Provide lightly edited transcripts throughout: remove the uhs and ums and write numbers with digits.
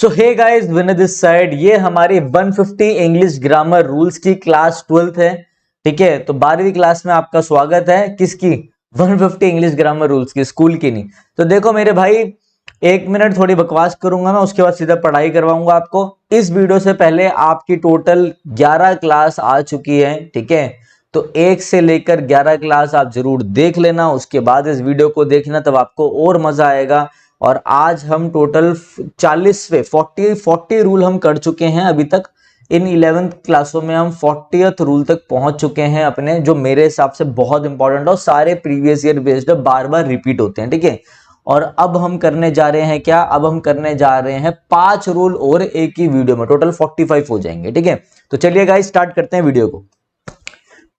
So hey guys, Vinay this side. ये हमारी 150 English grammar rules की क्लास 12th है। ठीक है, तो 12वीं क्लास में आपका स्वागत है। किसकी? 150 इंग्लिश ग्रामर रूल्स की, स्कूल की नहीं। तो देखो मेरे भाई, 1 मिनट थोड़ी बकवास करूंगा मैं, उसके बाद सीधा पढ़ाई करवाऊंगा आपको। इस वीडियो से पहले आपकी टोटल 11 क्लास आ चुकी है। ठीक है, तो 1 से लेकर 11 क्लास आप जरूर देख लेना, उसके बाद इस वीडियो को देखना, तब आपको और मजा आएगा। और आज हम टोटल 40 रूल हम कर चुके हैं अभी तक। इन 11th क्लासों में हम 40th रूल तक पहुंच चुके हैं अपने, जो मेरे हिसाब से बहुत इंपॉर्टेंट और सारे प्रीवियस ईयर बेस्ड बार बार रिपीट होते हैं। ठीक है, और अब हम करने जा रहे हैं क्या? अब हम करने जा रहे हैं 5 रूल और एक ही वीडियो में, टोटल 45 हो जाएंगे। ठीक है, तो चलिए गाइस स्टार्ट करते हैं वीडियो को।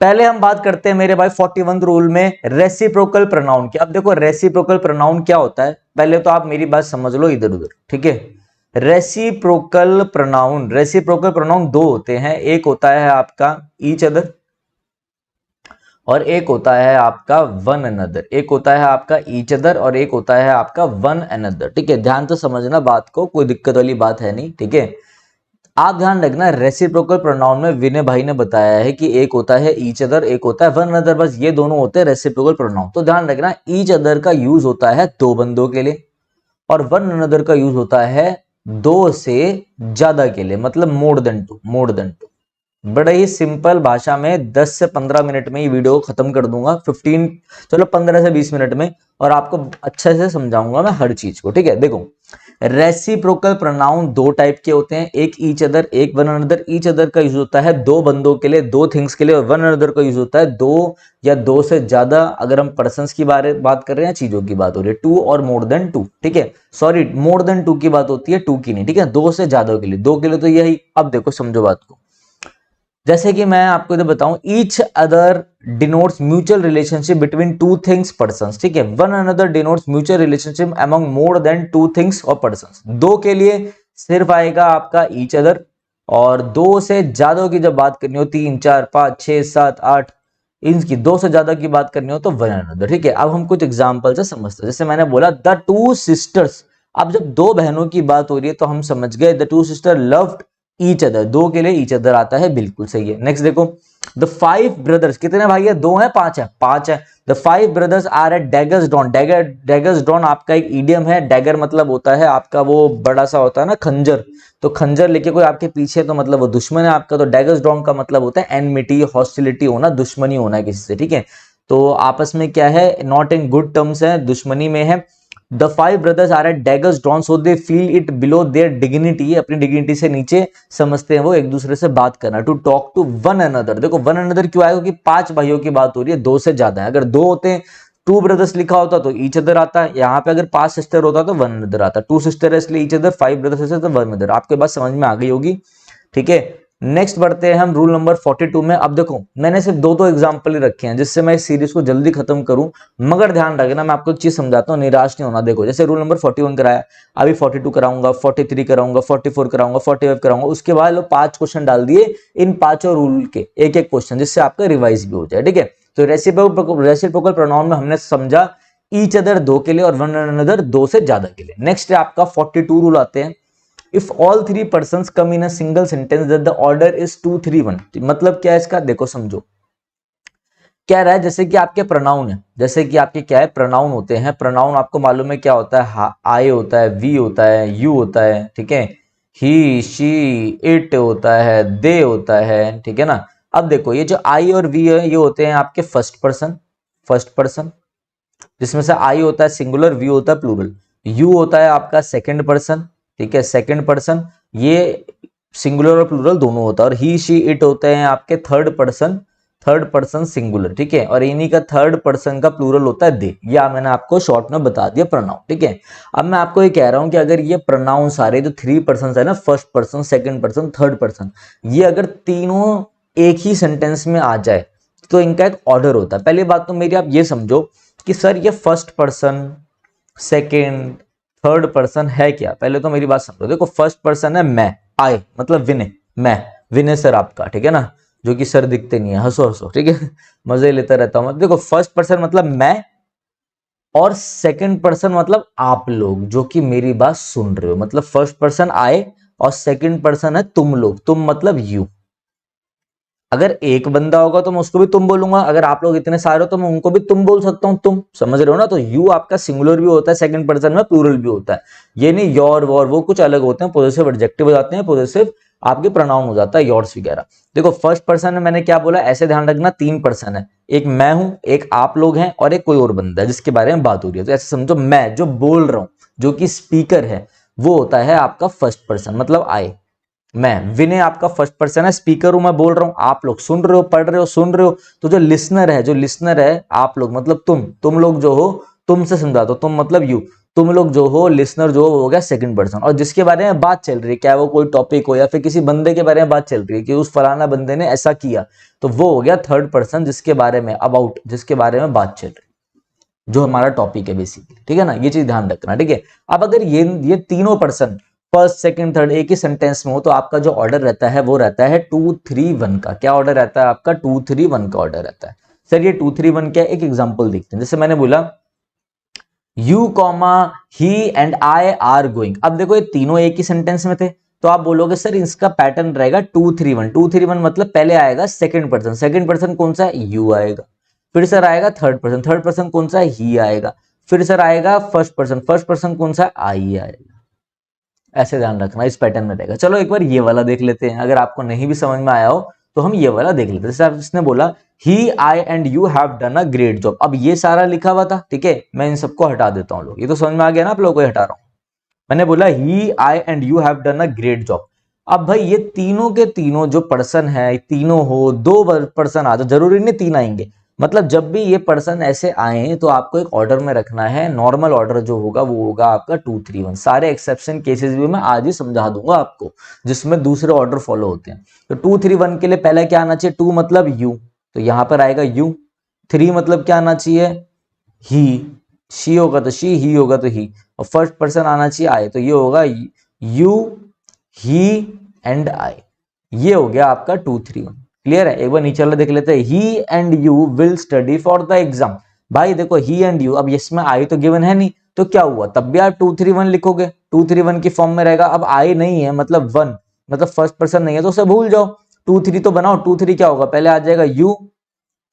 पहले हम बात करते हैं मेरे भाई 41 रूल में रेसिप्रोकल प्रोनाउन की। अब देखो रेसिप्रोकल प्रोनाउन क्या होता है, पहले तो आप मेरी बात समझ लो इधर उधर। ठीक है, रेसिप्रोकल प्रोनाउन दो होते हैं। एक होता है आपका ईच अदर और एक होता है आपका वन अनदर। एक होता है आपका ईच अदर और एक होता है आपका वन अनदर। ठीक है, ध्यान तो समझना बात को, कोई दिक्कत वाली बात है नहीं। ठीक है, आप ध्यान रखना, रेसिप्रोकल प्रोनाउन में विनय भाई ने बताया है कि एक होता है ईच अदर, एक होता है वन अनदर, बस ये दोनों होते हैं रेसिप्रोकल प्रोनाउन। तो ध्यान रखना, ईच अदर का यूज होता है दो बंदों के लिए और वन अनदर का यूज होता है दो से ज्यादा के लिए, मतलब मोर देन टू। बड़े ही सिंपल भाषा में 10 से 15 मिनट में ये वीडियो खत्म कर दूंगा। 15 चलो 15 से 20 मिनट में, और आपको अच्छे से समझाऊंगा मैं हर चीज को। ठीक है, देखो रेसिप्रोकल प्रोनाउन दो टाइप के होते हैं, एक ईच अदर, एक वन अनदर। ईच अदर का यूज होता है दो बंदों के लिए, दो थिंग्स के लिए, और वन अनदर का यूज होता है दो या दो से ज्यादा, अगर हम पर्संस की बात कर रहे हैं, चीजों की बात हो रही है, टू और मोर देन टू। ठीक है, सॉरी, मोर देन टू की बात होती है, टू की नहीं। ठीक है, दो से ज्यादा के लिए, दो के लिए तो यही। अब देखो समझो बात को, जैसे कि मैं आपको इधर बताऊं, each other denotes mutual relationship between two things persons. ठीक है, one another denotes mutual relationship among more than two things और पर्संस। दो के लिए सिर्फ आएगा आपका ईच अदर, और दो से ज्यादा की जब बात करनी हो, 3 4 5 6 7 8, इनकी दो से ज्यादा की बात करनी हो तो वन अनदर। ठीक है, अब हम कुछ एग्जांपल से समझते हैं। जैसे मैंने बोला द टू सिस्टर्स, अब जब दो बहनों की बात हो रही है तो हम समझ गए the two sister loved each other, दो के लिए ईच अदर आता है, बिल्कुल सही है। नेक्स्ट देखो, द 5 ब्रदर्स, कितने भाई है? दो है, पांच है? पांच है। The 5 brothers are at daggers drawn. Daggers drawn आपका एक इडियम है। डैगर मतलब होता है आपका वो बड़ा सा होता है ना खंजर, तो खंजर लेके कोई आपके पीछे तो मतलब वो दुश्मन है आपका। तो डैगर्स डॉन का मतलब होता है एनमिटी, हॉस्टिलिटी होना, दुश्मनी होना है किसी से। ठीक है, तो आपस में क्या है, नॉट इन गुड टर्म्स है, दुश्मनी में है। The 5 brothers are at daggers drawn so they feel it below their dignity, अपनी डिग्निटी से नीचे समझते हैं वो एक दूसरे से बात करना। To talk to one another, देखो वन अनदर क्यों आएगा? क्योंकि 5 भाइयों की बात हो रही है, दो से ज्यादा है। अगर दो होते, टू ब्रदर्स लिखा होता तो ईच अदर आता, यहाँ पे अगर 5 सिस्टर होता तो वन अनदर आता। टू सिस्टर है इसलिए ईच अदर, 5 ब्रदर्स है तो वन अनदर। आपके बात समझ में आ गई होगी। ठीक है, नेक्स्ट बढ़ते हैं हम रूल नंबर 42 में। अब देखो मैंने सिर्फ दो एग्जांपल ही रखे हैं जिससे मैं इस सीरीज को जल्दी खत्म करूं, मगर ध्यान रखना मैं आपको एक चीज समझाता हूं, निराश नहीं होना। देखो जैसे रूल नंबर 41 कराया, अभी 42 कराऊंगा, 43 कराऊंगा, 44 कराऊंगा, 45 कराऊंगा। उसके बाद 5 क्वेश्चन डाल दिए इन पांचों रूल के, एक एक क्वेश्चन, जिससे आपका रिवाइज भी हो जाए। ठीक है, तो रेसिप्रोकल प्रोनाउन में हमने समझा ईच अदर दो के लिए और वन अनदर दो से ज्यादा के लिए। नेक्स्ट आपका 42 रूल आते हैं। If all 3 persons come in a single sentence that the order is 2 3 1। मतलब क्या है इसका? देखो समझो, कह रहा है जैसे कि आपके प्रोनाउन है, जैसे कि आपके क्या है प्रोनाउन होते हैं। प्रोनाउन आपको मालूम है क्या होता है? आई होता है, वी होता है, यू होता है। ठीक है, ही शी इट होता है, दे होता है। ठीक है ना, अब देखो ये जो आई और वी है ये होते हैं आपके फर्स्ट पर्सन, जिसमें से आई होता है सिंगुलर, वी होता है प्लूरल, यू होता है आपका सेकंड पर्सन। ठीक है, सेकंड पर्सन, ये सिंगुलर और प्लूरल दोनों होता है। और ही शी इट होते हैं आपके थर्ड पर्सन सिंगुलर। ठीक है, और इन्हीं का थर्ड पर्सन का प्लूरल होता है दे। या मैंने आपको शॉर्ट में बता दिया प्रोनाउन। ठीक है, अब मैं आपको ये कह रहा हूं कि अगर ये प्रोनाउन सारे जो 3 पर्सन है ना, first person, second person, third person, ये अगर तीनों एक ही सेंटेंस में आ जाए तो इनका एक ऑर्डर होता है। पहली बात तो मेरी आप ये समझो कि सर ये first person, second, third person है क्या? पहले तो मेरी बात समझो। देखो फर्स्ट पर्सन है मैं, आई मतलब विनय, मैं विनय सर आपका। ठीक है ना, जो कि सर दिखते नहीं है, हंसो हंसो। ठीक है, मजे लेता रहता हूं मैं। देखो फर्स्ट पर्सन मतलब मैं, और सेकंड पर्सन मतलब आप लोग जो कि मेरी बात सुन रहे हो, मतलब फर्स्ट पर्सन आई और सेकंड पर्सन है तुम लोग, तुम मतलब यू। अगर एक बंदा होगा तो मैं उसको भी तुम बोलूंगा, अगर आप लोग इतने सारे हो तो मैं उनको भी तुम बोल सकता हूं, तुम समझ रहे हो ना। तो यू आपका सिंगुलर भी होता है, सेकंड पर्सन में प्लूरल भी होता है। ये नहीं योर वॉर वो कुछ अलग होते हैं, पॉजेसिव एडजेक्टिव हो जाते हैं, पॉजेसिव आपके प्रोनाउन हो जाता है योर्स वगैरह। देखो फर्स्ट पर्सन में मैंने क्या बोला, ऐसे ध्यान रखना, तीन पर्सन है, एक मैं हूं, एक आप लोग हैं और एक कोई और बंदा है जिसके बारे में बात हो रही है। तो ऐसे समझो मैं जो बोल रहा हूं, जो कि स्पीकर है, वो होता है आपका फर्स्ट पर्सन, मतलब आई। मैं, विनय आपका फर्स्ट पर्सन है, स्पीकर हूं, मैं बोल रहा हूं, आप लोग सुन रहे हो, पढ़ रहे हो, सुन रहे हो। तो जो लिसनर है, जो लिसनर है आप लोग मतलब तुम लोग जो हो, तुमसे समझा दो, तुम मतलब यू, तुम लोग जो हो, लिसनर जो हो गया सेकंड पर्सन। और जिसके बारे में बात चल रही है, क्या वो कोई टॉपिक हो या फिर किसी बंदे के बारे में बात चल रही है कि उस फलाना बंदे ने ऐसा किया, तो वो हो गया थर्ड पर्सन, जिसके बारे में अबाउट, जिसके बारे में बात चल रही है, जो हमारा टॉपिक है बेसिकली, ठीक है ना। ये चीज ध्यान रखना, ठीक है। अब अगर ये तीनों पर्सन फर्स्ट सेकंड थर्ड एक ही सेंटेंस में हो, तो आपका जो ऑर्डर रहता है वो रहता है 2-3-1 का। क्या ऑर्डर रहता है आपका? 2-3-1 का ऑर्डर रहता है। सर ये 2-3-1 क्या है? एक एग्जांपल देखते हैं। जैसे मैंने बोला you comma he and I R going. अब देखो ये तीनों एक ही सेंटेंस में थे, तो आप बोलोगे सर इसका पैटर्न रहेगा 2-3-1। 2-3-1 मतलब पहले आएगा सेकंड पर्सन, सेकंड पर्सन कौन सा है? यू आएगा। फिर सर आएगा थर्ड पर्सन, थर्ड पर्सन कौन सा है? ही आएगा। फिर सर आएगा फर्स्ट पर्सन, फर्स्ट पर्सन कौन सा है? आई आएगा। ऐसे ध्यान रखना, इस पैटर्न में रहेगा। चलो एक बार ये वाला देख लेते हैं, अगर आपको नहीं भी समझ में आया हो तो हम ये वाला देख लेते हैं। जैसे इसने बोला he I and you have done a great job. अब ये सारा लिखा हुआ था, ठीक है, मैं इन सबको हटा देता हूँ। लोग ये तो समझ में आ गया ना आप लोगों को, हटा रहा हूँ। मैंने बोला he I and you have done a great job. अब भाई ये तीनों के तीनों जो पर्सन है, तीनों हो, दो पर्सन आ जाओ, जरूरी नहीं तीन आएंगे। मतलब जब भी ये पर्सन ऐसे आए तो आपको एक ऑर्डर में रखना है। नॉर्मल ऑर्डर जो होगा वो होगा आपका 2-3-1। सारे एक्सेप्शन केसेस भी मैं आज ही समझा दूंगा आपको, जिसमें दूसरे ऑर्डर फॉलो होते हैं। तो 2-3-1 के लिए पहले क्या आना चाहिए? 2 मतलब यू, तो यहां पर आएगा यू। 3 मतलब क्या आना चाहिए? ही। शी होगा तो शी, ही होगा तो ही। और फर्स्ट पर्सन आना चाहिए आई, तो ये होगा यू, ही एंड आई। ये हो गया आपका 2-3-1। क्लियर है? एक बार नीचे वाला देख लेते हैं। He and you will study for the exam. भाई देखो ही एंड यू, अब इसमें आई तो गिवन है नहीं, तो क्या हुआ? तब भी आप 2-3-1 लिखोगे, 2-3-1 की फॉर्म में रहेगा। अब आई नहीं है मतलब वन, मतलब फर्स्ट पर्सन नहीं है, तो उसे भूल जाओ। 2-3 तो बनाओ। 2-3 क्या होगा? पहले आ जाएगा यू,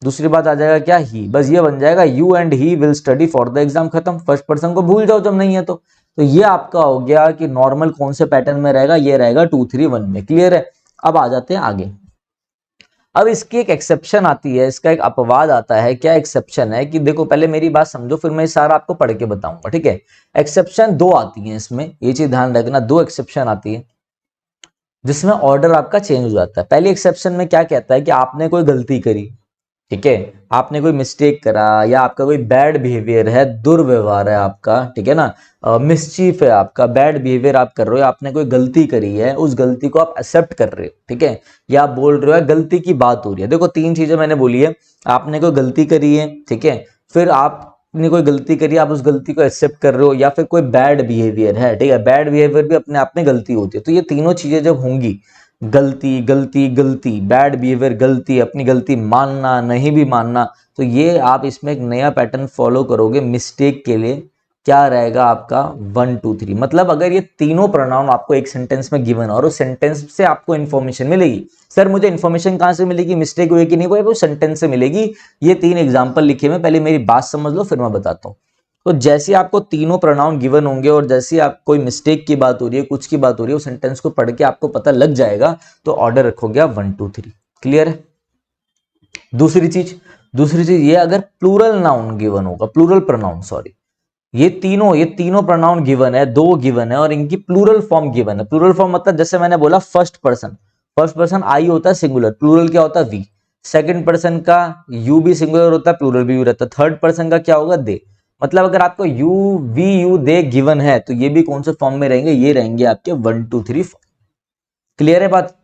दूसरी बात आ जाएगा क्या? ही। बस ये बन जाएगा you and he will study for the exam, खत्म। फर्स्ट पर्सन को भूल जाओ जब नहीं है तो ये आपका हो गया कि नॉर्मल कौन से पैटर्न में रहेगा, ये रहेगा 2-3-1 में। क्लियर है? अब आ जाते हैं आगे। अब इसकी एक एक्सेप्शन आती है, इसका एक अपवाद आता है। क्या एक्सेप्शन है कि देखो पहले मेरी बात समझो, फिर मैं सारा आपको पढ़ के बताऊंगा, ठीक है। एक्सेप्शन दो आती है इसमें, ये चीज ध्यान रखना, दो एक्सेप्शन आती है जिसमें ऑर्डर आपका चेंज हो जाता है। पहली एक्सेप्शन में क्या कहता है कि आपने कोई गलती करी, ठीक है, आपने कोई मिस्टेक करा, या आपका कोई बैड बिहेवियर है, दुर्व्यवहार है आपका, ठीक है ना, मिसचीफ है आपका, बैड बिहेवियर आप कर रहे हो, आपने कोई गलती करी है, उस गलती को आप एक्सेप्ट कर रहे हो, ठीक है, या आप बोल रहे हो गलती की बात हो रही है। देखो तीन चीजें मैंने बोली है, आपने कोई गलती करी है, ठीक है, फिर आपने कोई गलती करी, आप उस गलती को एक्सेप्ट कर रहे हो, या फिर कोई बैड बिहेवियर है, ठीक है, बैड बिहेवियर भी अपने आप में गलती होती है। तो ये तीनों चीजें जब होंगी, गलती गलती गलती, बैड बिहेवियर गलती, अपनी गलती मानना नहीं भी मानना, तो ये आप इसमें एक नया पैटर्न फॉलो करोगे मिस्टेक के लिए। क्या रहेगा आपका? 1-2-3। मतलब अगर ये तीनों प्रोनाउन आपको एक सेंटेंस में गिवन और उस सेंटेंस से आपको इन्फॉर्मेशन मिलेगी, सर मुझे इन्फॉर्मेशन कहां से मिलेगी, मिस्टेक हुई कि नहीं हुई, वो सेंटेंस से मिलेगी। ये तीन एग्जाम्पल लिखे हुए, पहले मेरी बात समझ लो फिर मैं बताता हूँ। तो जैसे आपको तीनों प्रोनाउन गिवन होंगे और जैसे आप कोई मिस्टेक की बात हो रही है, कुछ की बात हो रही है, उस सेंटेंस को पढ़ के आपको पता लग जाएगा, तो ऑर्डर रखोगे आप 1-2-3। क्लियर है? दूसरी चीज ये, अगर प्लूरल नाउन गिवन होगा, प्लूरल प्रोनाउन सॉरी, ये तीनों प्रोनाउन गिवन है, दो गिवन है और इनकी प्लूरल फॉर्म गिवन है। प्लूरल फॉर्म मतलब जैसे मैंने बोला फर्स्ट पर्सन आई होता है सिंगुलर, प्लूरल क्या होता है? वी। सेकंड पर्सन का यू भी सिंगुलर होता है, प्लूरल भी रहता है। थर्ड पर्सन का क्या होगा? दे। मतलब अगर आपको you, we, you, they given है, तो ये भी कौन से फॉर्म में रहेंगे? ये रहेंगे आपके 1-2-3 फॉर्म। क्लियर है बात?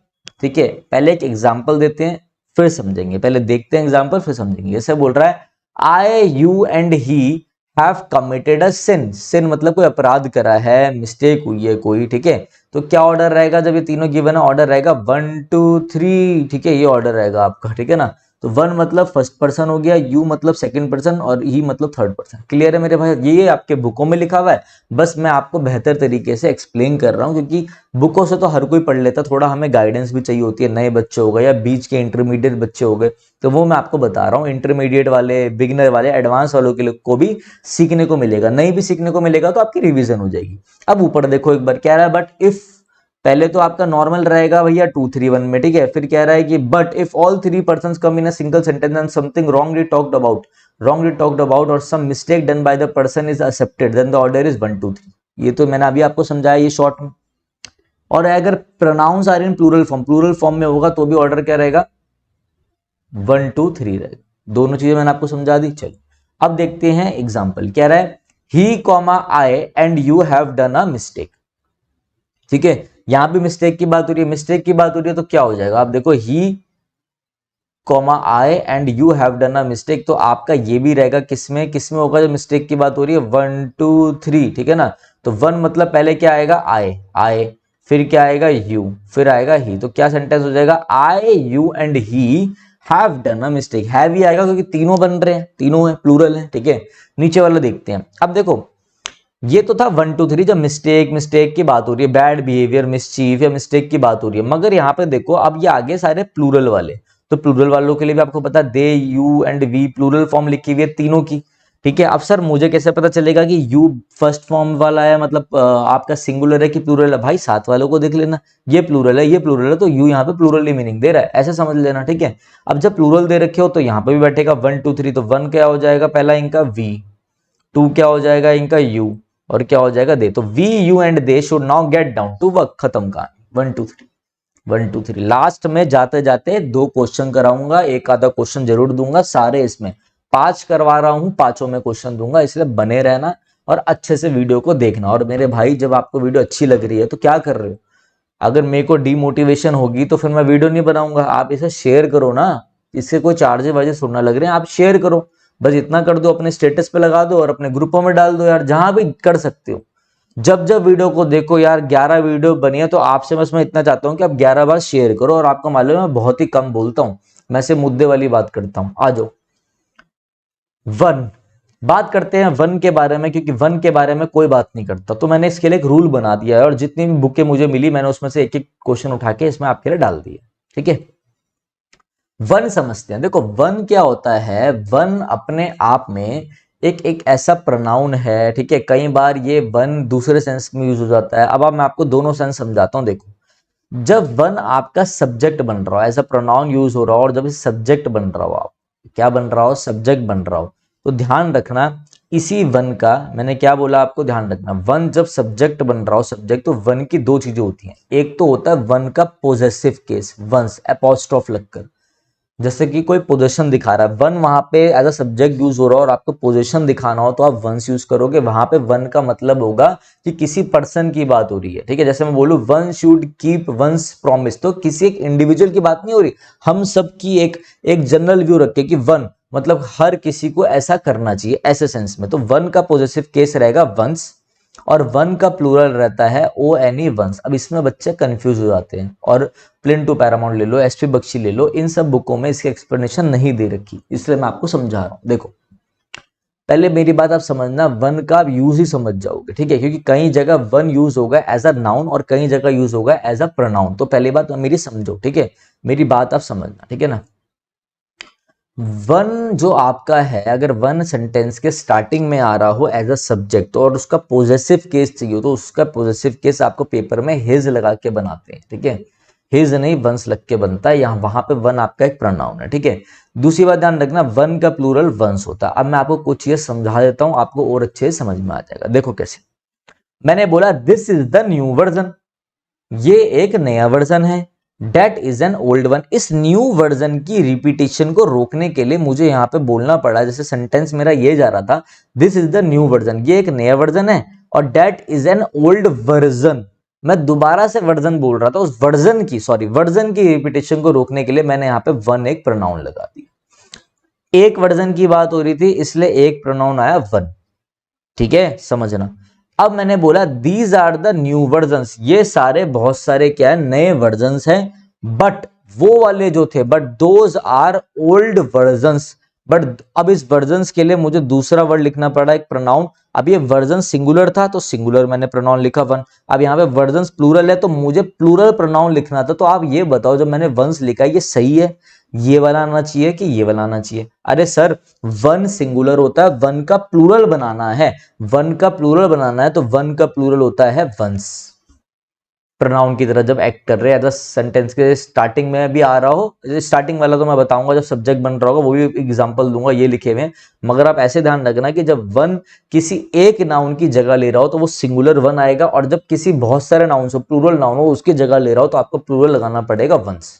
ठीक है, पहले एक एग्जाम्पल देते हैं फिर समझेंगे, पहले देखते हैं एग्जाम्पल फिर समझेंगे। जैसे बोल रहा है I, you and he have committed a sin. Sin मतलब कोई अपराध करा है, मिस्टेक हुई है कोई, ठीक है। तो क्या ऑर्डर रहेगा जब ये तीनों गिवन है? ऑर्डर रहेगा 1-2-3, ठीक है, ये ऑर्डर रहेगा आपका, ठीक है ना। तो वन मतलब फर्स्ट पर्सन हो गया, यू मतलब सेकंड पर्सन और ही मतलब थर्ड पर्सन। क्लियर है मेरे भाई? ये आपके बुकों में लिखा हुआ है, बस मैं आपको बेहतर तरीके से एक्सप्लेन कर रहा हूँ, क्योंकि बुकों से तो हर कोई पढ़ लेता, थोड़ा हमें गाइडेंस भी चाहिए होती है। नए बच्चे हो गए या बीच के इंटरमीडिएट बच्चे हो गए, तो वो मैं आपको बता रहा हूँ। इंटरमीडिएट वाले, बिगिनर वाले, एडवांस वालों के लिए को भी सीखने को मिलेगा, नहीं भी सीखने को मिलेगा तो आपकी रिवीजन हो जाएगी। अब ऊपर देखो एक बार क्या रहा है, बट इफ, पहले तो आपका नॉर्मल रहेगा भैया 2-3-1 में, ठीक है। फिर कह रहा है कि but if all three person come in a single sentence and something wrongly talked about or some mistake done by the person is accepted, then the order is 1 2 3। ये तो मैंने अभी आपको समझाया ये शॉर्ट में। और अगर pronouns are in plural form में होगा तो भी ऑर्डर क्या रहेगा, 1 2 3 रहेगा। दोनों चीजें मैंने आपको समझा दी। चलिए अब देखते हैं एग्जाम्पल। कह रहा है he comma I and you have done a mistake, ठीक है। यहां भी मिस्टेक की बात हो रही है, मिस्टेक की बात हो रही है तो क्या हो जाएगा, आप देखो he comma I and you have done a mistake, तो आपका ये भी रहेगा किसमें, किसमें होगा जब मिस्टेक की बात हो रही है, 1 2 3, ठीक है ना। तो वन मतलब पहले क्या आएगा, आई, फिर क्या आएगा यू, फिर आएगा ही, तो क्या सेंटेंस हो जाएगा, I you and he have done a mistake. Have he आएगा क्योंकि तीनों बन रहे हैं, तीनों है, प्लूरल है, ठीक है। नीचे वाला देखते हैं। अब देखो ये तो था 1 2 3 जब मिस्टेक की बात हो रही है, बैड बिहेवियर, मिसचीफ या मिस्टेक की बात हो रही है। मगर यहाँ पे देखो अब ये आगे सारे प्लूरल वाले, तो प्लूरल वालों के लिए भी आपको पता, they, you and we, plural form लिखी हुई है तीनों की, ठीक है। अब सर मुझे कैसे पता चलेगा कि यू फर्स्ट फॉर्म वाला है, मतलब आपका सिंगुलर है कि प्लूरल है? भाई साथ वालों को देख लेना, ये प्लूरल है, ये प्लूरल है, तो यू यहाँ पे प्लूरल ही मीनिंग दे रहा है, ऐसे समझ लेना, ठीक है। अब जब प्लूरल दे रखे हो तो यहाँ पे भी बैठेगा 1 2 3, तो 1 क्या हो जाएगा पहला इनका वी, 2 क्या हो जाएगा इनका यू, और क्या हो जाएगा दे। तो we, you and they should now get down to work, खत्म कहानी। 1 2 3, 1 2 3। लास्ट में जाते जाते 2 क्वेश्चन कराऊंगा, एक आधा क्वेश्चन जरूर दूंगा, सारे इसमें 5 करवा रहा हूं, 5 में क्वेश्चन दूंगा, इसलिए बने रहना और अच्छे से वीडियो को देखना। और मेरे भाई जब आपको वीडियो अच्छी लग रही है तो क्या कर रहे हो, अगर मेरे को डीमोटिवेशन होगी तो फिर मैं वीडियो नहीं बनाऊंगा। आप इसे शेयर करो ना, इससे कोई चार्जेस वार्जेस सुनना लग रहे हैं, आप शेयर करो, बस इतना कर दो, अपने स्टेटस पे लगा दो और अपने ग्रुपों में डाल दो यार, जहां भी कर सकते हो। जब जब वीडियो को देखो यार, 11 वीडियो बनी है तो आपसे बस मैं इतना चाहता हूं कि आप 11 बार शेयर करो। और आपको मालूम है मैं बहुत ही कम बोलता हूं, मैं से मुद्दे वाली बात करता हूं। आ जाओ वन, बात करते हैं वन के बारे में, क्योंकि वन के बारे में कोई बात नहीं करता, तो मैंने इसके लिए एक रूल बना दिया है और जितनी भी बुकें मुझे मिली मैंने उसमें से एक एक क्वेश्चन उठा के इसमें आपके लिए डाल दिया, ठीक है। वन समझते हैं। देखो वन क्या होता है, वन अपने आप में एक ऐसा प्रोनाउन है, ठीक है। कई बार ये वन दूसरे सेंस में यूज हो जाता है। अब मैं आपको दोनों सेंस समझाता हूं। देखो जब वन आपका सब्जेक्ट बन रहा हो, एज अ प्रोनाउन यूज हो रहा हो, और जब सब्जेक्ट बन रहा हो, आप क्या बन रहा हो, सब्जेक्ट बन रहा हो, तो ध्यान रखना इसी वन का, मैंने क्या बोला आपको, ध्यान रखना। वन जब सब्जेक्ट बन रहा हो, सब्जेक्ट, तो वन की 2 चीजें होती हैं। एक तो होता है वन का पोजेसिव केस, वंस एपोस्ट्रोफ लगकर, जैसे कि कोई पोजीशन दिखा रहा है, वन वहां पे एज अ सब्जेक्ट यूज हो रहा है और आपको पोजीशन दिखाना हो तो आप वंस यूज करोगे। वहां पे वन का मतलब होगा कि किसी पर्सन की बात हो रही है, ठीक है। जैसे मैं बोलूं one should keep once promise, तो किसी एक इंडिविजुअल की बात नहीं हो रही, हम सब की एक जनरल व्यू रखे कि वन मतलब हर किसी को ऐसा करना चाहिए, ऐसे सेंस में। तो वन का पॉजिटिव केस रहेगा वंस, और वन का प्लूरल रहता है ओ एन ई वंस। अब इसमें बच्चे कंफ्यूज हो जाते हैं, और प्लेन टू पैरामाउंट ले लो, एसपी बख्शी ले लो, इन सब बुकों में इसकी एक्सप्लेनेशन नहीं दे रखी, इसलिए मैं आपको समझा रहा हूं। देखो पहले मेरी बात आप समझना, वन का आप यूज ही समझ जाओगे, ठीक है, क्योंकि कई जगह वन यूज होगा एज अ नाउन और कई जगह यूज होगा एज अ प्रोनाउन। तो पहली बात मेरी समझो, ठीक है, मेरी बात आप समझना, ठीक है ना। वन जो आपका है, अगर वन सेंटेंस के स्टार्टिंग में आ रहा हो एज अ सब्जेक्ट और उसका पॉजेसिव केस चाहिए, तो उसका पॉजेसिव केस आपको पेपर में हिज लगा के बनाते हैं, ठीक है। हिज नहीं वंस लग के बनता है, यहाँ वहां पे वन आपका एक प्रोनाउन है, ठीक है। दूसरी बात ध्यान रखना, वन का प्लूरल वंस होता है। अब मैं आपको कुछ चीजें समझा देता हूं, आपको और अच्छे से समझ में आ जाएगा। देखो कैसे, मैंने बोला this is the new version, ये एक नया वर्जन है। That is an old one, इस न्यू वर्जन की रिपीटेशन को रोकने के लिए मुझे यहां पे बोलना पड़ा, जैसे सेंटेंस मेरा ये जा रहा था, this is the new version, ये एक नया वर्जन है, और that is an old version, मैं दोबारा से वर्जन बोल रहा था, उस वर्जन की, सॉरी वर्जन की रिपीटेशन को रोकने के लिए मैंने यहां पे वन एक प्रोनाउन लगा दिया। एक वर्जन की बात हो रही थी इसलिए एक प्रोनाउन आया वन, ठीक है, समझना। अब मैंने बोला these are the new versions, ये सारे बहुत सारे क्या है, नए वर्जन्स हैं, बट वो वाले जो थे, but those are old versions. But अब इस वर्जन्स के लिए मुझे दूसरा वर्ड लिखना पड़ा, एक प्रोनाउन। अब ये वर्जन सिंगुलर था तो सिंगुलर मैंने प्रोनाउन लिखा वन। अब यहाँ पे वर्जन्स प्लूरल है तो मुझे प्लूरल प्रोनाउन लिखना था। तो आप ये बताओ, जब मैंने वंस लिखा ये सही है, ये वाला आना चाहिए कि ये वाला आना चाहिए? अरे सर, वन सिंगुलर होता है, वन का प्लूरल बनाना है, वन का प्लूरल बनाना है तो वन का प्लूरल होता है वंस। प्रोनाउन की तरह जब एक्ट कर रहे हैं, सेंटेंस के स्टार्टिंग में भी आ रहा हो, स्टार्टिंग वाला तो मैं बताऊंगा जब सब्जेक्ट बन रहा होगा, वो भी एग्जांपल दूंगा, ये लिखे हुए हैं। मगर आप ऐसे ध्यान रखना कि जब वन किसी एक नाउन की जगह ले रहा हो तो वो सिंगुलर वन आएगा, और जब किसी बहुत सारे नाउन हो, प्लूरल नाउन हो, उसकी जगह ले रहा हो तो आपको प्लूरल लगाना पड़ेगा वंस।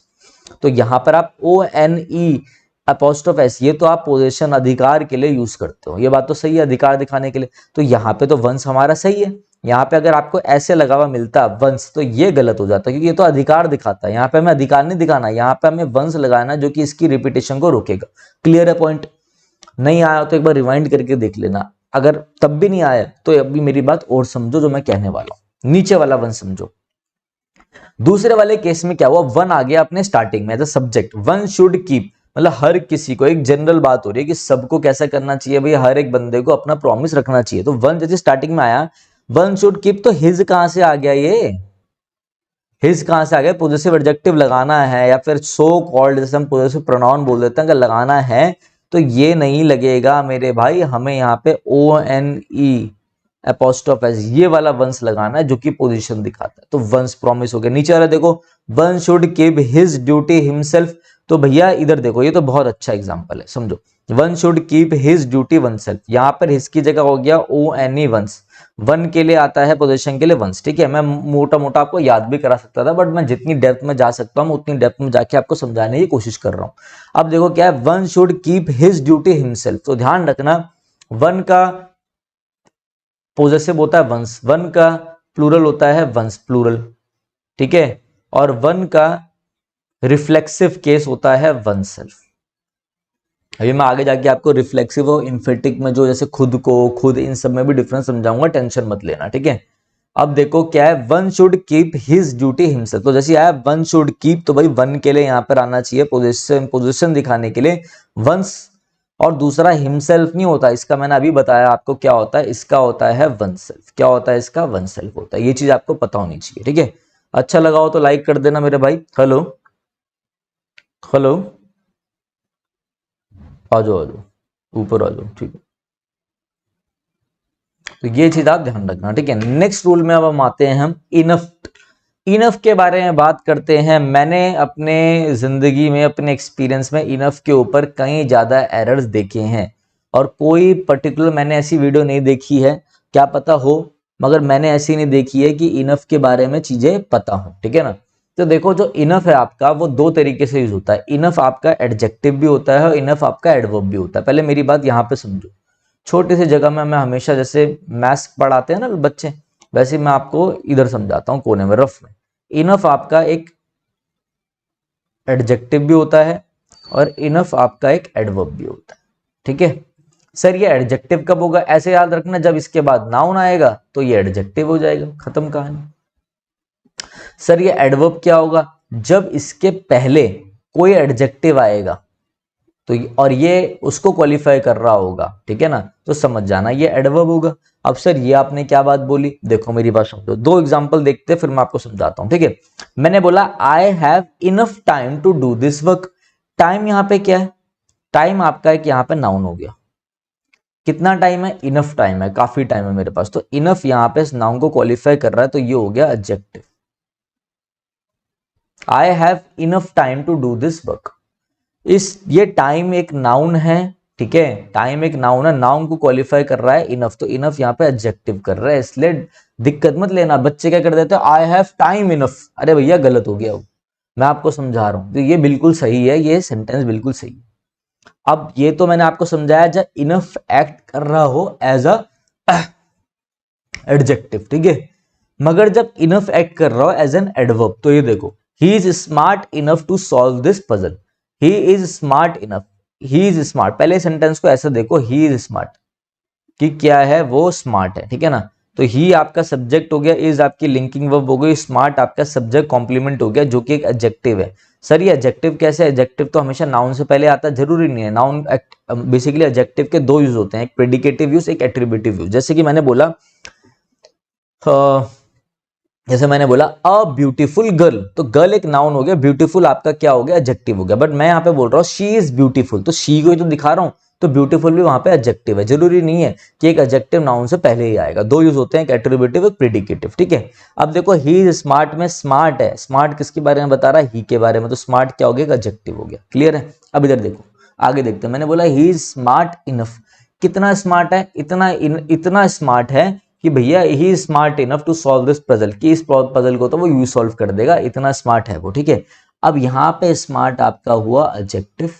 तो यहां पर आप ONE अपोस्ट्रोफ एस, ये तो आप पोजीशन अधिकार के लिए यूज करते हो, ये बात तो सही है, अधिकार दिखाने के लिए। तो यहाँ पे तो वंस हमारा सही है। यहाँ पे अगर आपको ऐसे लगा हुआ मिलता वंस तो ये गलत हो जाता, क्योंकि ये तो अधिकार दिखाता है। यहाँ पे हमें अधिकार नहीं दिखाना, यहाँ पे हमें वंस लगाना जो कि इसकी रिपीटेशन को रोकेगा। क्लियर है पॉइंट? नहीं आया तो एक बार रिवाइंड करके देख लेना, अगर तब भी नहीं आया तो अभी मेरी बात और समझो जो मैं कहने वाला हूं। नीचे वाला वन समझो। दूसरे वाले केस में क्या हुआ, वन आ गया अपने स्टार्टिंग में as a subject. One should keep, मतलब हर किसी को, एक जनरल बात हो रही है कि सबको कैसा करना चाहिए भाई, हर एक बंदे को अपना प्रॉमिस रखना चाहिए। तो वन जैसे स्टार्टिंग में आया, वन शुड कीप, तो हिज कहां से आ गया? ये हिज कहां से आ गया? पॉजिटिव एडजेक्टिव लगाना है या फिर सो कॉल्ड, जैसे हम पॉजिटिव प्रोनाउन बोल देते हैं, अगर लगाना है तो ये नहीं लगेगा मेरे भाई, हमें यहाँ पे ONE अपोस्ट्रोफ एस, ये वाला वंस लगाना है जो कि पोजीशन दिखाता है। तो वंस प्रॉमिस हो गया। नीचे वाला देखो, one should keep his duty himself. तो भैया इधर देखो, ये तो बहुत अच्छा एग्जांपल है, समझो। One should keep his duty one self, यहाँ पर हिज की जगह हो गया ONE वंस। वन के लिए आता है पोजीशन के लिए वंस, ठीक है। मैं मोटा मोटा आपको याद भी करा सकता था, बट मैं जितनी डेप्थ में जा सकता हूँ उतनी डेप्थ में जाके आपको समझाने की कोशिश कर रहा हूँ। अब देखो क्या है, one should keep his duty himself. तो ध्यान रखना, वन का पॉजेसिव होता है वंस, वन का प्लूरल होता है वंस प्लूरल, ठीक है। और वन का रिफ्लेक्सिव केस होता है वन सेल्फ। अभी मैं आगे जाके आपको रिफ्लेक्सिव और इम्फेटिक में जो जैसे खुद को, खुद, इन सब में भी डिफरेंस समझाऊंगा, टेंशन मत लेना, ठीक है। अब देखो क्या है, one should keep his duty himself. तो जैसे आया वन शुड कीप, तो भाई वन के लिए यहां पर आना चाहिए पोजीशन दिखाने के लिए वंस, और दूसरा हिमसेल्फ नहीं होता इसका, मैंने अभी बताया आपको क्या होता है, इसका होता है वन सेल्फ। क्या होता है इसका? वन सेल्फ होता है। ये चीज आपको पता होनी चाहिए, ठीक है। अच्छा लगा हो तो लाइक कर देना मेरे भाई। हेलो हेलो, आ जाओ ऊपर आ जाओ, ठीक है। तो ये चीज आप ध्यान रखना, ठीक है। नेक्स्ट रूल में अब हम आते हैं, हम इनफ। इनफ के बारे में बात करते हैं। मैंने अपने जिंदगी में, अपने एक्सपीरियंस में इनफ के ऊपर कई ज्यादा एरर्स देखे हैं, और कोई पर्टिकुलर मैंने ऐसी वीडियो नहीं देखी है, क्या पता हो, मगर मैंने ऐसी नहीं देखी है कि इनफ के बारे में चीजें पता हो, ठीक है ना। तो देखो, जो इनफ है आपका वो दो तरीके से यूज होता है। इनफ आपका एडजेक्टिव भी होता है और इनफ आपका एडवर्ब भी होता है। पहले मेरी बात यहाँ पे समझो। छोटी सी जगह में मैं हमेशा, जैसे मैथ्स पढ़ाते हैं ना बच्चे, वैसे मैं आपको इधर समझाता हूँ कोने में, रफ में। इनफ आपका एक एडजेक्टिव भी होता है और इनफ आपका एक एडवर्ब भी होता है, ठीक है। सर ये एडजेक्टिव कब होगा? ऐसे याद रखना, जब इसके बाद नाउन आएगा तो ये एडजेक्टिव हो जाएगा, खत्म कहानी। सर ये एडवर्ब क्या होगा? जब इसके पहले कोई एडजेक्टिव आएगा तो और ये उसको क्वालिफाई कर रहा होगा, ठीक है ना, तो समझ जाना ये एडवर्ब होगा। अब सर ये आपने क्या बात बोली? देखो मेरी बात समझो, दो एग्जांपल देखते हैं फिर मैं आपको समझाता हूं, ठीक है। मैंने बोला I have enough time to do this work. Time यहाँ पे क्या है? टाइम आपका एक यहाँ पे नाउन हो गया। कितना टाइम है? इनफ टाइम है, काफी टाइम है मेरे पास। तो इनफ यहाँ पे इस नाउन को क्वालिफाई कर रहा है, तो ये हो गया adjective. I have enough time to do this work. ये टाइम एक नाउन है, ठीक है। टाइम एक नाउन है, नाउन को क्वालिफाई कर रहा है इनफ, तो इनफ यहाँ पे एडजेक्टिव कर रहा है, इसलिए दिक्कत मत लेना। बच्चे क्या कर देते हैं, आई हैव टाइम इनफ। अरे भैया गलत हो गया वो, मैं आपको समझा रहा हूं, तो ये बिल्कुल सही है, ये सेंटेंस बिल्कुल सही है। अब ये तो मैंने आपको समझाया जब इनफ एक्ट कर रहा हो एज अ एडजेक्टिव, ठीक है। मगर जब इनफ एक्ट कर रहा हो एज एन एडवर्ब, तो ये देखो, he is smart enough to solve this puzzle. He is smart enough, he is smart, पहले सेंटेंस को ऐसा देखो, ही इज स्मार्ट, कि क्या है वो स्मार्ट है, ठीक है ना। तो ही आपका सब्जेक्ट हो गया, इज आपकी लिंकिंग वर्ब हो गई, स्मार्ट आपका सब्जेक्ट कॉम्प्लीमेंट हो गया जो कि एक एडजेक्टिव है। सर ये एडजेक्टिव कैसे? एडजेक्टिव तो हमेशा नाउन से पहले आता है, जरूरी नहीं है। नाउन बेसिकली एडजेक्टिव के दो यूज होते हैं, एक प्रेडिकेटिव यूज, एक एट्रीब्यूटिव यूज। जैसे कि मैंने बोला जैसे मैंने बोला अ ब्यूटीफुल गर्ल, तो गर्ल एक नाउन हो गया, ब्यूटीफुल आपका क्या हो गया? एडजेक्टिव हो गया। बट मैं यहाँ पे बोल रहा हूँ शी इज ब्यूटीफुल, तो शी को ही तो दिखा रहा हूँ, तो ब्यूटीफुल भी वहां पे एडजेक्टिव है। जरूरी नहीं है कि एक एडजेक्टिव नाउन से पहले ही आएगा, दो यूज होते हैं, एक एट्रीब्यूटिव एक प्रेडिकेटिव। ठीक है, अब देखो ही इज स्मार्ट में स्मार्ट है, स्मार्ट किसके बारे में बता रहा है? ही के बारे में, तो स्मार्ट क्या हो गया? एडजेक्टिव हो गया। क्लियर है? अब इधर देखो, आगे देखते हैं। मैंने बोला ही इज स्मार्ट इनफ, कितना स्मार्ट है? इतना स्मार्ट है कि भैया he smart enough to solve this puzzle, कि इस पजल को तो वो यू सॉल्व कर देगा, इतना स्मार्ट है वो। ठीक है, अब यहाँ पे स्मार्ट आपका हुआ एडजेक्टिव।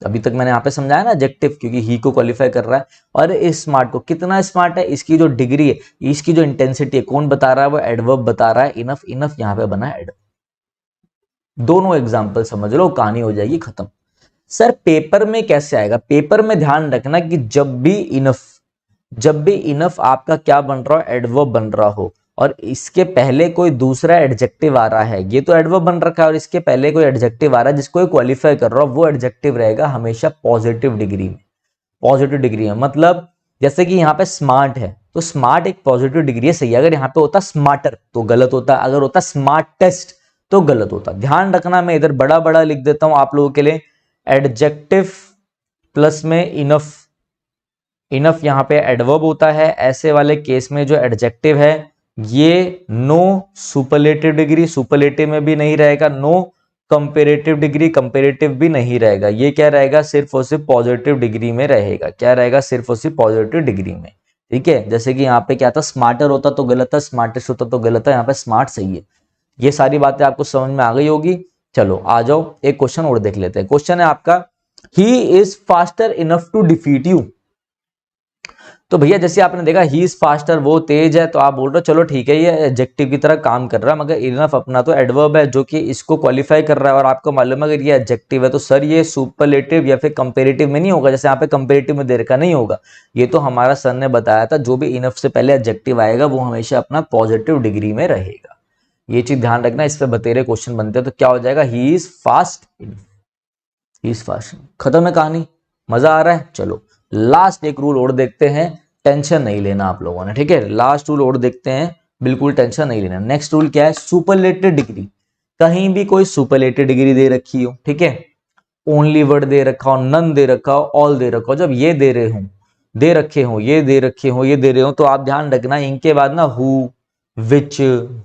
अभी तक मैंने यहाँ पे समझाया ना एडजेक्टिव, क्योंकि ही को क्वालिफाई कर रहा है। और इस स्मार्ट को, कितना स्मार्ट है, इसकी जो डिग्री है, इसकी जो इंटेंसिटी है, कौन बता रहा है? वो एडवर्ब बता रहा है। इनफ, इनफ यहाँ पे बना है एडवर्ब। दोनों एग्जाम्पल समझ लो, कहानी हो जाएगी खत्म। सर पेपर में कैसे आएगा? पेपर में ध्यान रखना कि जब भी इनफ आपका क्या बन रहा हो? एडवर्ब बन रहा हो, और इसके पहले कोई दूसरा एडजेक्टिव आ रहा है, ये तो एडवर्ब बन रखा है, और इसके पहले कोई एडजेक्टिव आ रहा है जिसको क्वालिफाई कर रहा हो, वो एडजेक्टिव रहेगा हमेशा पॉजिटिव डिग्री में। पॉजिटिव डिग्री में मतलब जैसे कि यहाँ पे स्मार्ट है, तो स्मार्ट एक पॉजिटिव डिग्री है, सही है। अगर यहाँ पे होता स्मार्टर तो गलत होता, अगर होता स्मार्टेस्ट तो गलत होता। ध्यान रखना, मैं इधर बड़ा बड़ा लिख देता हूं आप लोगों के लिए, एडजेक्टिव प्लस में इनफ, इनफ यहाँ पे एडवर्ब होता है। ऐसे वाले केस में जो एडजेक्टिव है ये नो सुपरलेटिव डिग्री, सुपरलेटिव में भी नहीं रहेगा, नो कंपेरेटिव डिग्री, कंपेरेटिव भी नहीं रहेगा, ये क्या रहेगा? सिर्फ और सिर्फ पॉजिटिव डिग्री में रहेगा। क्या रहेगा? सिर्फ और सिर्फ पॉजिटिव डिग्री में। ठीक है, जैसे कि यहाँ पे क्या था? स्मार्टर होता तो गलत था, स्मार्टेस्ट होता तो गलत था, यहाँ पे स्मार्ट सही है। ये सारी बातें आपको समझ में आ गई होगी। चलो आ जाओ, एक क्वेश्चन और देख लेते हैं। क्वेश्चन है आपका, he is faster enough to defeat you. तो भैया जैसे आपने देखा ही इज फास्टर, वो तेज है, तो आप बोल रहे हो चलो ठीक है ये एडजेक्टिव की तरह काम कर रहा है, मगर इनफ अपना तो एडवर्ब है जो कि इसको क्वालिफाई कर रहा है, और आपको मालूम है अगर ये एडजेक्टिव है तो सर ये सुपरलेटिव या फिर कंपेरेटिव में नहीं होगा, जैसे यहाँ पे कंपेरेटिव में दे रखा नहीं होगा। ये तो हमारा सर ने बताया था, जो भी इनफ से पहले एडजेक्टिव आएगा वो हमेशा अपना पॉजिटिव डिग्री में रहेगा। ये चीज ध्यान रखना, इस पे बतेरे क्वेश्चन बनते हैं। तो क्या हो जाएगा? He is fast, he is fast. खत्म है कहानी, मजा आ रहा है? चलो लास्ट एक रूल और देखते हैं, टेंशन नहीं लेना आप लोगों ने। ठीक है, लास्ट रूल और देखते हैं, बिल्कुल टेंशन नहीं लेना। नेक्स्ट रूल क्या है? Superlative degree. कहीं भी कोई सुपरलेटिव डिग्री दे रखी हो, ठीक है, ओनली वर्ड दे रखा हो, नन दे रखा हो, ऑल दे रखा हो, जब ये दे रहे हो, दे रखे हो, ये दे रखे हो, ये दे रहे हो, तो आप ध्यान रखना इनके बाद ना हु, विच,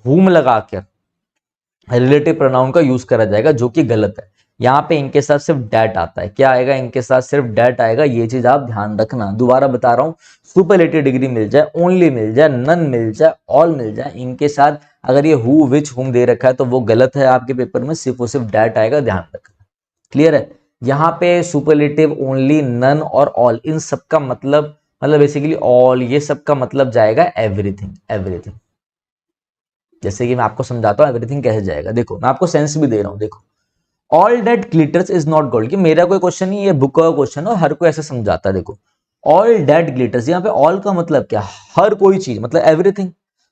हुम लगा कर रिलेटिव प्रोनाउन का यूज करा जाएगा, जो कि गलत है। यहाँ पे इनके साथ सिर्फ डैट आता है। क्या आएगा? इनके साथ सिर्फ डैट आएगा, ये चीज आप ध्यान रखना। दोबारा बता रहा हूँ, सुपरलेटिव डिग्री मिल जाए, ओनली मिल जाए, नन मिल जाए, ऑल मिल जाए, इनके साथ अगर ये हु, विच, हुम दे रखा है तो वो गलत है आपके पेपर में, सिर्फ और सिर्फ डैट आएगा, ध्यान रखना। क्लियर है? यहाँ पे सुपरलेटिव, ओनली, नन और ऑल, इन सबका मतलब बेसिकली ऑल, ये सबका मतलब जाएगा एवरीथिंग, एवरीथिंग। जैसे कि मैं आपको समझाता हूँ एवरीथिंग कैसे जाएगा, देखो मैं आपको सेंस भी दे रहा हूँ। देखो, all that glitters is not gold, कि मेरा कोई क्वेश्चन नहीं, ये बुक का क्वेश्चन है, हर कोई ऐसे समझाता है। देखो, ऑल दैट ग्लिटर्स, यहाँ पे ऑल का मतलब क्या? हर कोई चीज, मतलब एवरीथिंग।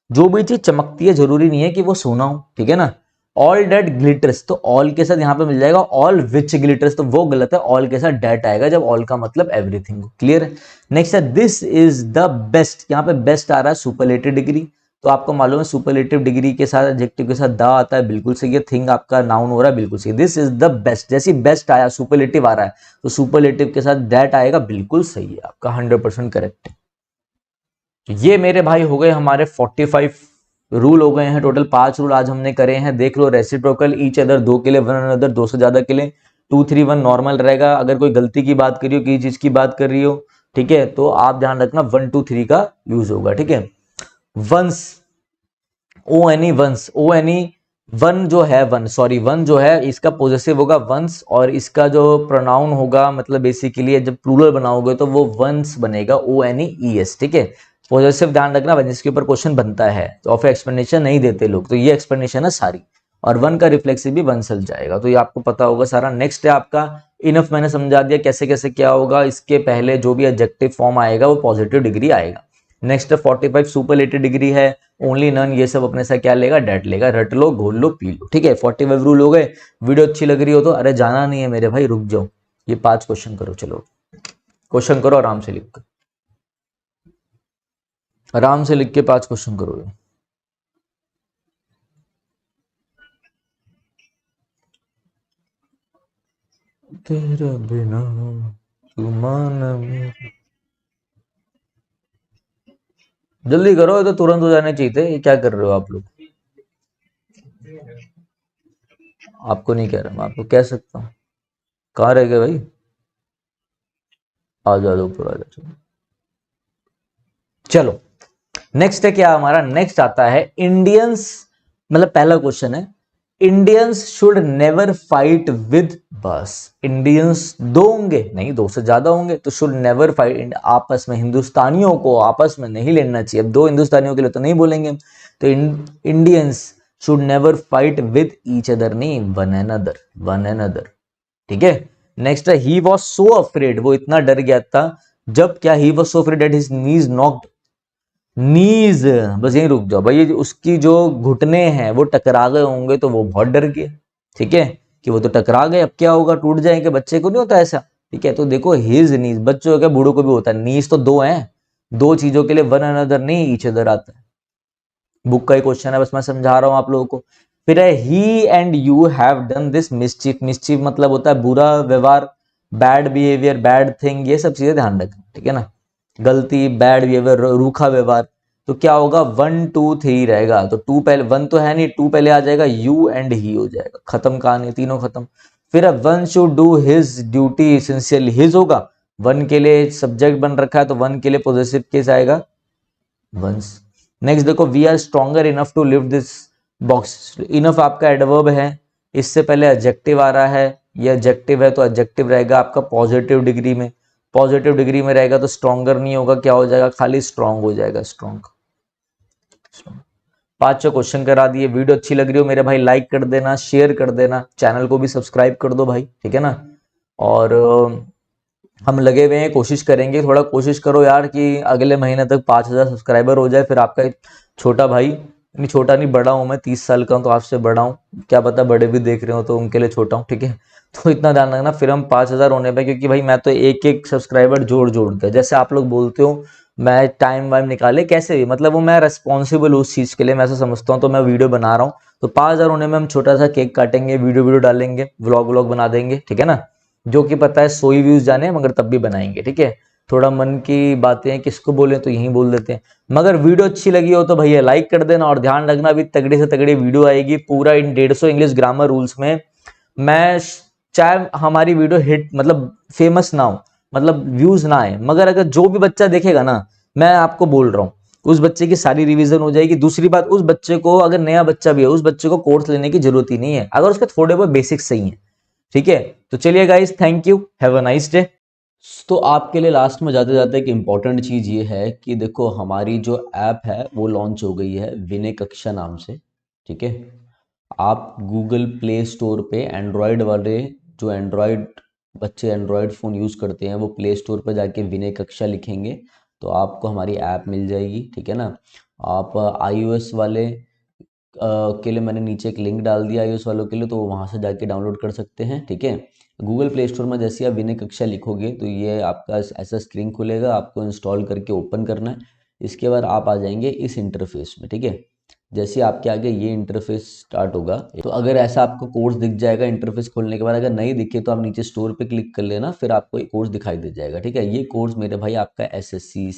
जो भी चीज चमकती है जरूरी नहीं है कि वो सोना हो, ठीक है ना। ऑल डेट ग्लिटर्स, तो ऑल के साथ यहाँ पे मिल जाएगा ऑल विच ग्लिटर्स, तो वो गलत है, ऑल के साथ डेट आएगा जब ऑल का मतलब एवरीथिंग। क्लियर है? नेक्स्ट है दिस इज द बेस्ट, यहाँ पे बेस्ट आ रहा है सुपरलेटिव डिग्री, तो आपको मालूम है सुपरलेटिव डिग्री के साथ एडजेक्टिव के साथ द आता है, बिल्कुल सही है। थिंग आपका नाउन हो रहा है, बिल्कुल सही। दिस इज द बेस्ट, जैसी बेस्ट आया सुपरलेटिव आ रहा है तो सुपरलेटिव के साथ दैट आएगा, बिल्कुल सही है आपका, 100% करेक्ट है। ये मेरे भाई हो गए हमारे 45 रूल हो गए हैं टोटल। 5 रूल आज हमने करे हैं, देख लो। रेसिप्रोकल, ईच अदर 2 के लिए, वन अनदर 2 से ज्यादा के लिए, 2 3 1 नॉर्मल रहेगा। अगर कोई गलती की बात करी हो, किसी चीज की बात कर रही हो, ठीक है, तो आप ध्यान रखना 1 2 3 का यूज होगा। ठीक है, वंस, ओ एनी, वंस, ओ एनी, वन जो है, वन सॉरी वन जो है इसका पॉजेसिव होगा वंस, और इसका जो प्रोनाउन होगा मतलब बेसिकली जब प्लूरल बनाओगे तो वो वंस बनेगा, ओ एन ई एस। ठीक है, पॉजेसिव ध्यान रखना, वन इसके ऊपर क्वेश्चन बनता है तो ऑफ एक्सप्लेनेशन नहीं देते लोग, तो ये एक्सप्लेनेशन है सारी, और वन का रिफ्लेक्सिव भी वन चल जाएगा, तो ये आपको पता होगा सारा। नेक्स्ट है आपका इनफ, मैंने समझा दिया कैसे कैसे क्या होगा। इसके पहले जो भी एडजेक्टिव फॉर्म आएगा वो पॉजिटिव डिग्री आएगा। नेक्स्ट 45 सुपरलेटिव डिग्री है, ओनली नन, ये सब अपने साथ क्या लेगा, डेट लेगा। रट लो, घोल लो, पी लो, ठीक है। 45 रूल हो गए। वीडियो अच्छी लग रही हो तो अरे जाना नहीं है मेरे भाई, रुक जाओ। ये 5 क्वेश्चन करो, चलो क्वेश्चन करो आराम से लिख कर, आराम से लिख के 5 क्वेश्चन करो। तेरा बिना तू मान मेरा, जल्दी करो, ये तो तुरंत हो जाने चाहिए थे। ये क्या कर रहे हो आप लोग? आपको नहीं कह रहा, मैं आपको कह सकता हूँ। कहाँ रह गए भाई? आ जाओ ऊपर, आ जाओ। चलो नेक्स्ट है क्या हमारा, नेक्स्ट आता है इंडियंस, मतलब पहला क्वेश्चन है, Indians should never fight with बस। इंडियंस दो होंगे नहीं, दो से ज्यादा होंगे, तो शुड नेवर फाइट, आपस में हिंदुस्तानियों को आपस में नहीं लड़ना चाहिए। अब दो हिंदुस्तानियों के लिए तो नहीं बोलेंगे, तो Indians should never fight with each other, नहीं वन अनदर, वन अनदर, ठीक है। नेक्स्ट है ही वॉज सो अफ्रेड, वो इतना डर गया था जब क्या, he was so afraid that his knees knocked, knees, बस यहीं रुक जाओ भाई, उसकी जो घुटने हैं वो टकरा गए होंगे तो वो बहुत डर गए, ठीक है, कि वो तो टकरा गए, अब क्या होगा, टूट जाएंगे, बच्चे को नहीं होता ऐसा, ठीक है। तो देखो हिज नीज, बच्चों को क्या बूढ़ों को भी होता है, नीज तो दो हैं, दो चीजों के लिए वन अनदर नहीं ईच अदर आता है। बुक का ही क्वेश्चन है, बस मैं समझा रहा हूं आप लोगों को। फिर है he and you have done this mischief, mischief मतलब होता है बुरा व्यवहार, बैड बिहेवियर, बैड थिंग, ये सब चीजें ध्यान रखना, ठीक है ना। गलती, बैड बिहेवियर, रूखा व्यवहार, तो क्या होगा, 1 2 3 रहेगा, तो टू पहले, वन तो है नहीं, टू पहले आ जाएगा, यू एंड ही हो जाएगा, खत्म कहानी, तीनों खत्म। फिर अब one should do his duty sincerely, his होगा, वन के लिए सब्जेक्ट बन रखा है तो वन के लिए पॉजिटिव केस आएगा, वंस। नेक्स्ट देखो, we are stronger enough to lift this box, enough आपका एडवर्ब है, इससे पहले एडजेक्टिव आ रहा है, ये एडजेक्टिव है तो एडजेक्टिव रहेगा आपका पॉजिटिव डिग्री में, पॉजिटिव डिग्री में रहेगा तो स्ट्रॉन्गर नहीं होगा, क्या हो जाएगा, खाली स्ट्रॉन्ग हो जाएगा, स्ट्रॉन्ग। 5 क्वेश्चन करा दिए। वीडियो अच्छी लग रही हो मेरे भाई लाइक कर देना, शेयर कर देना, चैनल को भी सब्सक्राइब कर दो भाई, ठीक है ना। और हम लगे हुए हैं, कोशिश करेंगे, थोड़ा कोशिश करो यार कि अगले महीने तक 5,000 सब्सक्राइबर हो जाए, फिर आपका एक छोटा भाई, नहीं छोटा नहीं, बड़ा हूँ मैं, 30 साल का हूँ तो आपसे बड़ा हूँ, क्या पता बड़े भी देख रहे हो तो उनके लिए छोटा हूँ, ठीक है। तो इतना ध्यान रखना, फिर हम 5,000 होने पे, क्योंकि भाई मैं तो एक एक सब्सक्राइबर जोड़ जोड़ के, जैसे आप लोग बोलते हो मैं टाइम वाइम निकाले कैसे भी, मतलब वो मैं रेस्पॉन्सिबल हूँ उस चीज़ के लिए, मैं ऐसा समझता हूँ, तो मैं वीडियो बना रहा हूँ। तो 5,000 होने में हम छोटा सा केक काटेंगे, वीडियो वीडियो डालेंगे, व्लॉग व्लॉग बना देंगे, ठीक है ना। जो कि पता है 100 ही व्यूज जाने, मगर तब भी बनाएंगे, ठीक है। थोड़ा मन की बातें किसको बोले तो यहीं बोल देते हैं। मगर वीडियो अच्छी लगी हो तो भैया लाइक कर देना, और ध्यान रखना अभी तगड़ी से तगड़ी वीडियो आएगी पूरा इन 150 इंग्लिश ग्रामर रूल्स में। मैं चाहे हमारी वीडियो हिट, मतलब फेमस ना हो, मतलब व्यूज ना आए, मगर अगर जो भी बच्चा देखेगा ना, मैं आपको बोल रहा हूँ, उस बच्चे की सारी रिवीजन हो जाएगी। दूसरी बात, उस बच्चे को, अगर नया बच्चा भी है, उस बच्चे को कोर्स लेने की जरूरत ही नहीं है, अगर उसके थोड़े बहुत बेसिक्स सही है, ठीक है। तो चलिए guys, thank you, have a nice day. तो आपके लिए लास्ट में जाते जाते एक इम्पॉर्टेंट चीज़ ये है कि देखो हमारी जो ऐप है वो लॉन्च हो गई है विनय कक्षा नाम से, ठीक है। आप गूगल प्ले स्टोर पे एंड्रॉयड वाले, जो एंड्रॉयड बच्चे एंड्रॉयड फ़ोन यूज़ करते हैं, वो प्ले स्टोर पर जाके विनय कक्षा लिखेंगे तो आपको हमारी ऐप मिल जाएगी, ठीक है ना। आप iOS वाले के लिए मैंने नीचे एक लिंक डाल दिया iOS वालों के लिए, तो वहाँ से जाके डाउनलोड कर सकते हैं, ठीक है। गूगल प्ले स्टोर में जैसे आप विनय कक्षा लिखोगे तो ये आपका ऐसा स्क्रीन खुलेगा, आपको इंस्टॉल करके ओपन करना है। इसके बाद आप आ जाएंगे इस इंटरफेस में, ठीक है। जैसे आपके आगे ये इंटरफेस स्टार्ट होगा, तो अगर ऐसा आपको कोर्स दिख जाएगा इंटरफेस खोलने के बाद, अगर नहीं दिखे तो आप नीचे स्टोर पे क्लिक कर लेना, फिर आपको एक कोर्स दिखाई दे जाएगा, ठीक है। ये कोर्स मेरे भाई आपका SSC,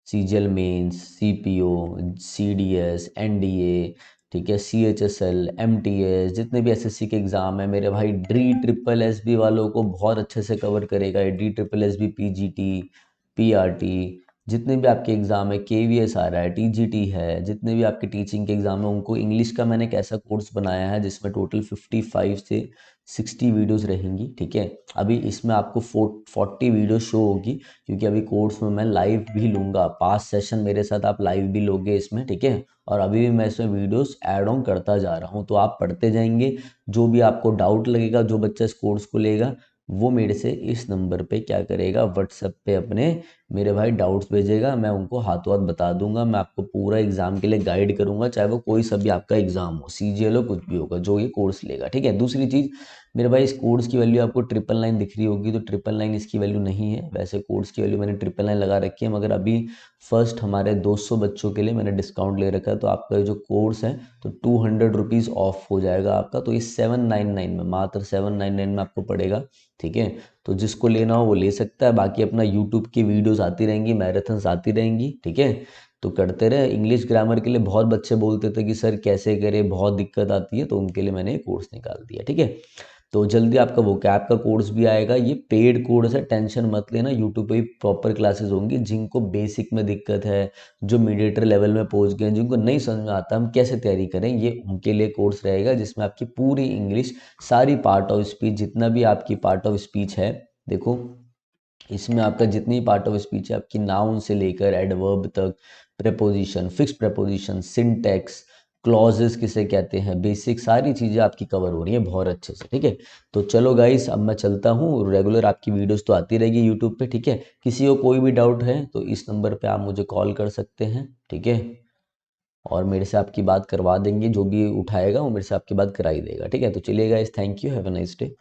CGL mains, CPO, CDS, NDA, ठीक है, सीएचएसएल, एमटीएस, जितने भी एसएससी के एग्ज़ाम है मेरे भाई, डी ट्रिपल एसबी वालों को बहुत अच्छे से कवर करेगा, D triple SB, PGT, PRT, जितने भी आपके एग्ज़ाम है, केवीएस आ रहा है, टीजीटी है, जितने भी आपके टीचिंग के एग्ज़ाम है उनको इंग्लिश का मैंने एक ऐसा कोर्स बनाया है जिसमें टोटल 55 से 60 वीडियोस रहेंगी, ठीक है। अभी इसमें आपको 40 वीडियो शो होगी, क्योंकि अभी कोर्स में मैं लाइव भी लूँगा, 5 सेशन मेरे साथ आप लाइव भी लोगे इसमें, ठीक है। और अभी भी मैं इसमें वीडियोस ऐड ऑन करता जा रहा हूँ, तो आप पढ़ते जाएंगे, जो भी आपको डाउट लगेगा, जो बच्चा इस कोर्स को लेगा वो मेरे से इस नंबर पे क्या करेगा, व्हाट्सएप पे अपने मेरे भाई डाउट्स भेजेगा, मैं उनको हाथों हाथ बता दूंगा, मैं आपको पूरा एग्जाम के लिए गाइड करूंगा, चाहे वो कोई सा भी आपका एग्जाम हो, सीजीएल हो, कुछ भी होगा, जो ये कोर्स लेगा, ठीक है। दूसरी चीज़ मेरे भाई, इस कोर्स की वैल्यू आपको 999 दिख रही होगी, तो 999 इसकी वैल्यू नहीं है। वैसे कोर्स की वैल्यू मैंने 999 लगा रखी है, मगर अभी फर्स्ट हमारे 200 बच्चों के लिए मैंने डिस्काउंट ले रखा है, तो आपका जो कोर्स है तो 200 रुपीज़ ऑफ हो जाएगा आपका, तो ये 799 में, मात्र 799 में आपको पड़ेगा, ठीक है। तो जिसको लेना हो वो ले सकता है। बाकी अपना यूट्यूब की वीडियोस आती रहेंगी, मैराथन्स आती रहेंगी, ठीक है। तो करते रहे। इंग्लिश ग्रामर के लिए बहुत बच्चे बोलते थे कि सर कैसे करें, बहुत दिक्कत आती है, तो उनके लिए मैंने कोर्स निकाल दिया, ठीक है। तो जल्दी आपका वोकैब का कोर्स भी आएगा, ये पेड कोर्स है, टेंशन मत लेना। यूट्यूब पे भी प्रॉपर क्लासेस होंगी। जिनको बेसिक में दिक्कत है, जो मीडिएटर लेवल में पहुंच गए हैं, जिनको नहीं समझ में आता हम कैसे तैयारी करें, ये उनके लिए कोर्स रहेगा, जिसमें आपकी पूरी इंग्लिश, सारी पार्ट ऑफ स्पीच, जितना भी आपकी पार्ट ऑफ स्पीच है, देखो इसमें आपका जितनी पार्ट ऑफ स्पीच है, आपकी नाउन से लेकर एडवर्ब तक, preposition, fix preposition, syntax, clauses किसे कहते हैं, बेसिक सारी चीज़ें आपकी कवर हो रही हैं बहुत अच्छे से, ठीक है। तो चलो गाइस, अब मैं चलता हूँ। रेगुलर आपकी वीडियोस तो आती रहेगी यूट्यूब पे, ठीक है। किसी को कोई भी डाउट है तो इस नंबर पे आप मुझे कॉल कर सकते हैं, ठीक है। और मेरे से आपकी बात करवा देंगे, जो भी उठाएगा वो मेरे से आपकी बात करा ही देगा, ठीक है। तो चलिए guys, thank you, have a nice day.